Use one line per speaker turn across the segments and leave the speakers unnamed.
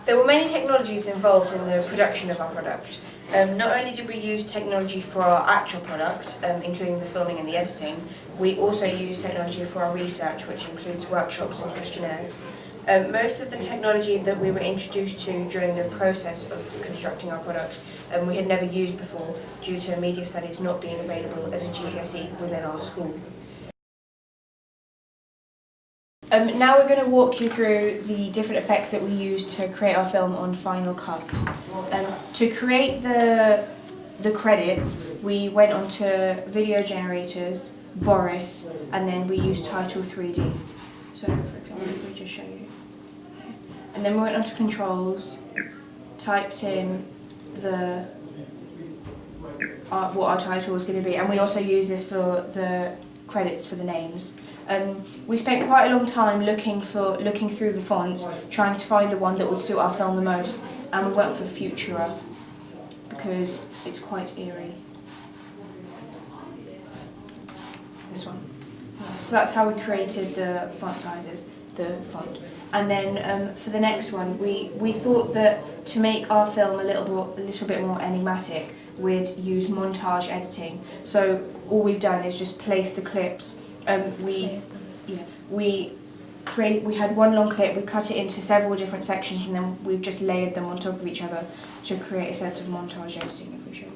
There were many technologies involved in the production of our product. Not only did we use technology for our actual product, including the filming and the editing, we also used technology for our research, which includes workshops and questionnaires. Most of the technology that we were introduced to during the process of constructing our product we had never used before due to media studies not being available as a GCSE within our school. Now we're going to walk you through the different effects that we used to create our film on Final Cut. To create the credits, we went onto video generators, Boris, and then we used Title 3D. So, for example, if we just show you. And then we went onto controls, typed in what our title was going to be, and we also used this for the credits for the names. We spent quite a long time looking through the fonts, trying to find the one that would suit our film the most, and we went for Futura because it's quite eerie. This one. So that's how we created the font sizes, the font. And then for the next one, we thought that to make our film a little bit more enigmatic, we'd use montage editing. So all we've done is just place the clips. We had one long clip, we cut it into several different sections, and then we've just layered them on top of each other to create a sense of montage editing, if we show you.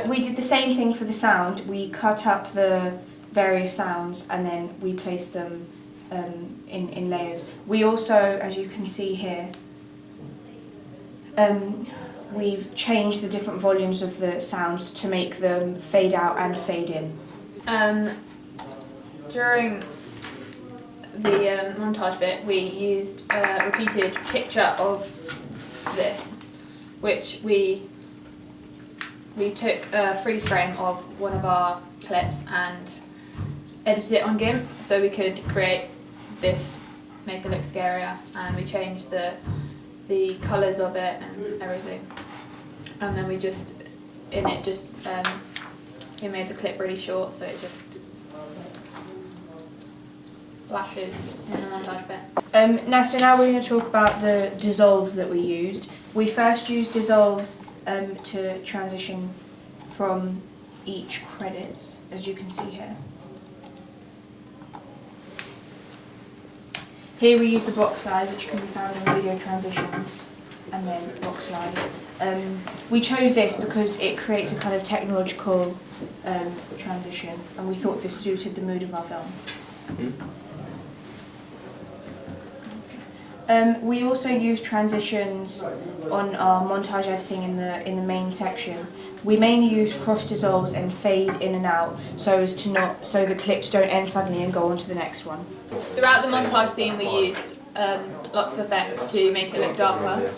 We did the same thing for the sound. We cut up the various sounds and then we placed them in layers. We also, as you can see here, we've changed the different volumes of the sounds to make them fade out and fade in.
During the montage bit, we used a repeated picture of this, which we took a freeze frame of one of our clips and edited it on GIMP so we could create this, make it look scarier, and we changed the colours of it and everything. And then we made the clip really short so it just flashes in the montage bit.
So now we're going to talk about the dissolves that we used. We first used dissolves to transition from each credits, as you can see here. Here we use the box slide, which can be found in video transitions, and then box slide. We chose this because it creates a kind of technological transition, and we thought this suited the mood of our film. We also use transitions on our montage editing in the main section. We mainly use cross dissolves and fade in and out so the clips don't end suddenly and go on to the next one.
Throughout the montage scene we used lots of effects to make it look darker.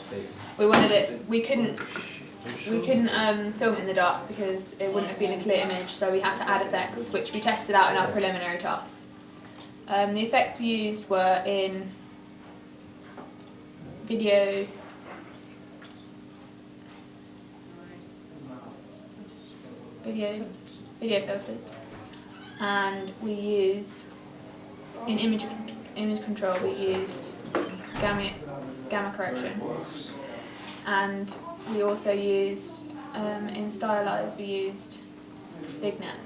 We couldn't film it in the dark because it wouldn't have been a clear image, so we had to add effects, which we tested out in our preliminary tasks. The effects we used were in video filters, and we used in image control we used gamma correction, and we also used in stylize we used Bignet.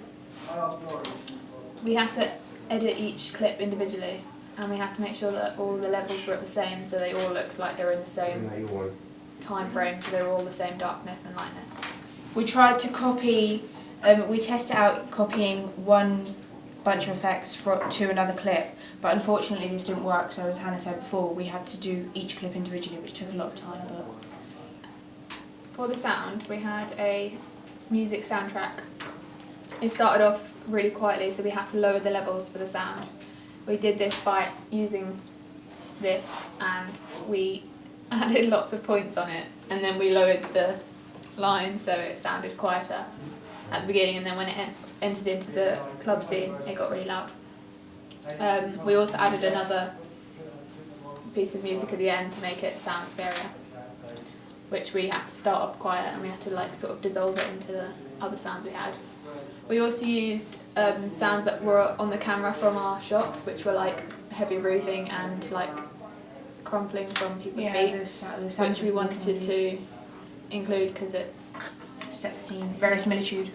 We had to edit each clip individually, and we had to make sure that all the levels were at the same, so they all looked like they were in the same time frame, so they were all the same darkness and lightness.
We tried to copy, we tested out copying one bunch of effects to another clip, but unfortunately this didn't work, so as Hannah said before, we had to do each clip individually, which took a lot of time.
For the sound, we had a music soundtrack. It started off really quietly, so we had to lower the levels for the sound. We did this by using this, and we added lots of points on it, and then we lowered the line so it sounded quieter at the beginning, and then when it entered into the club scene it got really loud. We also added another piece of music at the end to make it sound scarier, which we had to start off quiet and we had to like sort of dissolve it into the other sounds we had. We also used sounds that were on the camera from our shots, which were like heavy breathing and like crumpling from people's feet,
those
which we wanted to include because it
set the scene, very similitude.